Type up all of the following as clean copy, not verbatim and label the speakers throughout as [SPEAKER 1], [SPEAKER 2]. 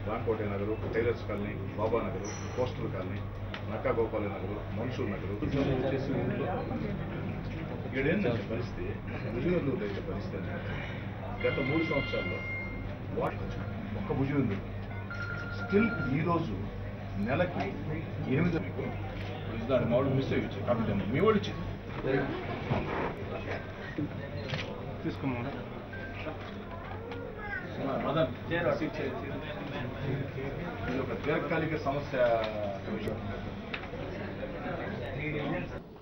[SPEAKER 1] Ramkoti Nagar, tailors colony, బాబా Nagar, coastal colony, Nakka Gopala Nagar, Mansoor Nagar ఏడేందంటే పరిస్థితి భుజనూరులో దగ్గర పరిస్థితి గత 3 సంవత్సరాల్లో ఒక్క భుజనూరు స్టిల్ ఈరోజు నెలకి 8 మీకు దాని మామూలు మిస్ అయ్యి వచ్చాయి కాబట్టి మీ వాడు ఇచ్చింది తీసుకోమా దీర్ఘకాలిక సమస్య.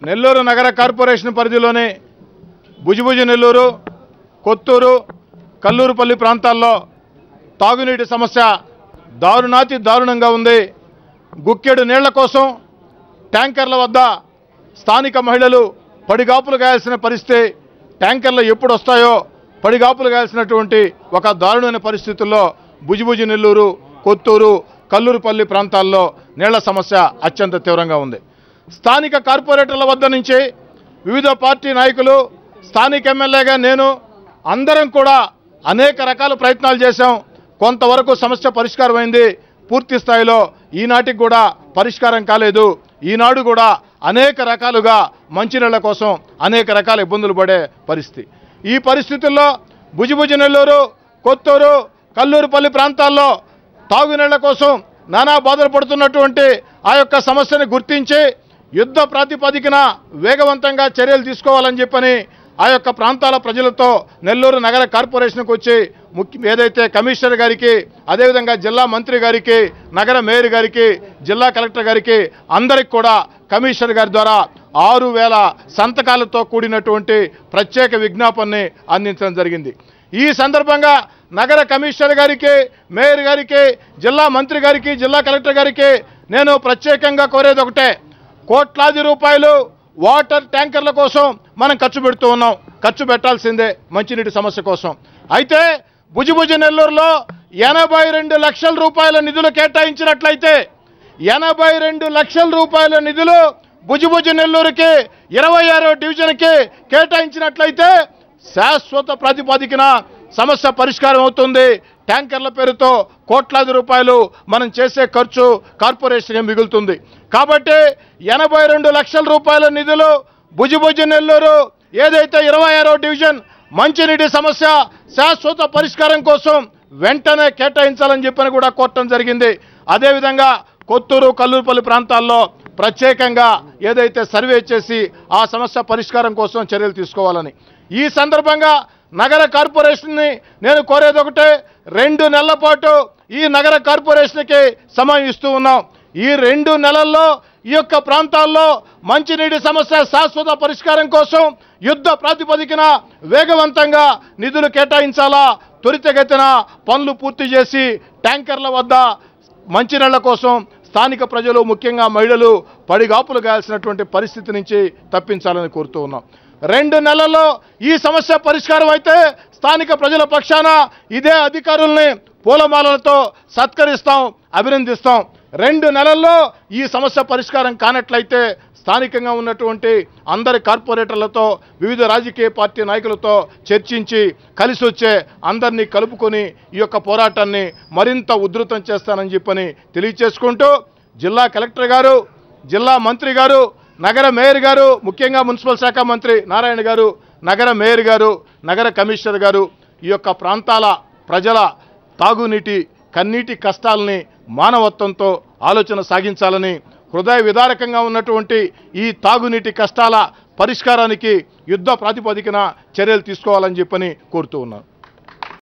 [SPEAKER 2] నెల్లూరు నగర కార్పొరేషన్ పరిధిలోని భుజభుజ నెల్లూరు, కొత్తూరు, కల్లూరుపల్లి ప్రాంతాల్లో తాగునీటి సమస్య దారుణాతి దారుణంగా ఉంది. గుక్కెడు నీళ్ల కోసం ట్యాంకర్ల వద్ద స్థానిక మహిళలు పడిగాపులు గాయాల్సిన పరిస్థితి. ట్యాంకర్లు ఎప్పుడు వస్తాయో పడిగాపులు గాయాల్సినటువంటి ఒక దారుణమైన పరిస్థితుల్లో భుజభుజ నెల్లూరు, కొత్తూరు, కల్లూరుపల్లి ప్రాంతాల్లో నీళ్ల సమస్య అత్యంత తీవ్రంగా ఉంది. స్థానిక కార్పొరేటర్ల వద్ద నుంచి వివిధ పార్టీ నాయకులు, స్థానిక ఎమ్మెల్యేగా నేను అందరం కూడా అనేక రకాల ప్రయత్నాలు చేశాం. కొంతవరకు సమస్య పరిష్కారమైంది. పూర్తి స్థాయిలో ఈనాటికి కూడా పరిష్కారం కాలేదు. ఈనాడు కూడా అనేక రకాలుగా మంచినీళ్ల కోసం అనేక రకాల ఇబ్బందులు పడే పరిస్థితి. ఈ పరిస్థితుల్లో భుజభుజ నెల్లూరు, కొత్తూరు, కల్లూరుపల్లి ప్రాంతాల్లో తాగునీళ్ల కోసం నానా బాధలు పడుతున్నటువంటి ఆ యొక్క సమస్యను గుర్తించి యుద్ధ ప్రాతిపదికన వేగవంతంగా చర్యలు తీసుకోవాలని చెప్పని ఆ యొక్క ప్రాంతాల ప్రజలతో నెల్లూరు నగర కార్పొరేషన్కి వచ్చి ఏదైతే కమిషనర్ గారికి, అదేవిధంగా జిల్లా మంత్రి గారికి, నగర మేయర్ గారికి, జిల్లా కలెక్టర్ గారికి అందరికి కూడా కమిషనర్ గారి ద్వారా 6000 సంతకాలతో కూడినటువంటి ప్రత్యేక విజ్ఞాపనని అందించడం జరిగింది. ఈ సందర్భంగా నగర కమిషనర్ గారికి, మేయర్ గారికి, జిల్లా మంత్రి గారికి, జిల్లా కలెక్టర్ గారికి నేను ప్రత్యేకంగా కోరేది ఒకటే, కోట్లాది రూపాయలు వాటర్ ట్యాంకర్ల కోసం మనం ఖర్చు పెడుతూ ఉన్నాం. ఖర్చు పెట్టాల్సిందే మంచినీటి సమస్య కోసం. అయితే భుజభుజ నెల్లూరులో 82 లక్షల రూపాయల నిధులు కేటాయించినట్లయితే 82 లక్షల రూపాయల నిధులు భుజభుజ నెల్లూరుకి 26వ డివిజన్కి కేటాయించినట్లయితే శాశ్వత ప్రాతిపదికన సమస్య పరిష్కారం అవుతుంది. ట్యాంకర్ల పేరుతో కోట్లాది రూపాయలు మనం చేసే ఖర్చు కార్పొరేషన్కి మిగులుతుంది. కాబట్టి 82 లక్షల రూపాయల నిధులు భుజభుజ నెల్లూరు ఏదైతే 26వ డివిజన్ మంచినీటి సమస్య శాశ్వత పరిష్కారం కోసం వెంటనే కేటాయించాలని చెప్పని కూడా కోరటం జరిగింది. అదేవిధంగా కొత్తూరు, కల్లూరుపల్లి ప్రాంతాల్లో ప్రత్యేకంగా ఏదైతే సర్వే చేసి ఆ సమస్య పరిష్కారం కోసం చర్యలు తీసుకోవాలని ఈ సందర్భంగా నగర కార్పొరేషన్ని నేను కోరేది ఒకటే, 2 నెలల పాటు ఈ నగర కార్పొరేషన్కి సమయం ఇస్తూ ఉన్నాం. ఈ 2 నెలల్లో ఈ యొక్క ప్రాంతాల్లో మంచినీటి సమస్య శాశ్వత పరిష్కారం కోసం యుద్ధ ప్రాతిపదికన వేగవంతంగా నిధులు కేటాయించాలా, త్వరితగతిన పనులు పూర్తి చేసి ట్యాంకర్ల వద్ద మంచినీళ్ల కోసం స్థానిక ప్రజలు, ముఖ్యంగా మహిళలు పడిగాపులు గాయాల్సినటువంటి పరిస్థితి నుంచి తప్పించాలని కోరుతూ ఉన్నాం. 2 నెలల్లో ఈ సమస్య పరిష్కారం అయితే స్థానిక ప్రజల పక్షాన ఇదే అధికారుల్ని పూలమాలలతో సత్కరిస్తాం, అభినందిస్తాం. 2 నెలల్లో ఈ సమస్య పరిష్కారం కానట్లయితే స్థానికంగా ఉన్నటువంటి అందరి కార్పొరేటర్లతో, వివిధ రాజకీయ పార్టీ నాయకులతో చర్చించి కలిసి వచ్చే అందరినీ కలుపుకొని ఈ యొక్క పోరాటాన్ని మరింత ఉధృతం చేస్తానని చెప్పని తెలియచేసుకుంటూ జిల్లా కలెక్టర్ గారు, జిల్లా మంత్రి గారు, నగర మేయర్ గారు, ముఖ్యంగా మున్సిపల్ శాఖ మంత్రి నారాయణ గారు, నగర మేయర్ గారు, నగర కమిషనర్ గారు ఈ యొక్క ప్రాంతాల ప్రజల తాగునీటి కన్నీటి కష్టాలని మానవత్వంతో ఆలోచన సాగించాలని, హృదయ విదారకంగా ఉన్నటువంటి ఈ తాగునీటి కష్టాల పరిష్కారానికి యుద్ధ ప్రాతిపదికన చర్యలు తీసుకోవాలని చెప్పని కోరుతూ ఉన్నాను.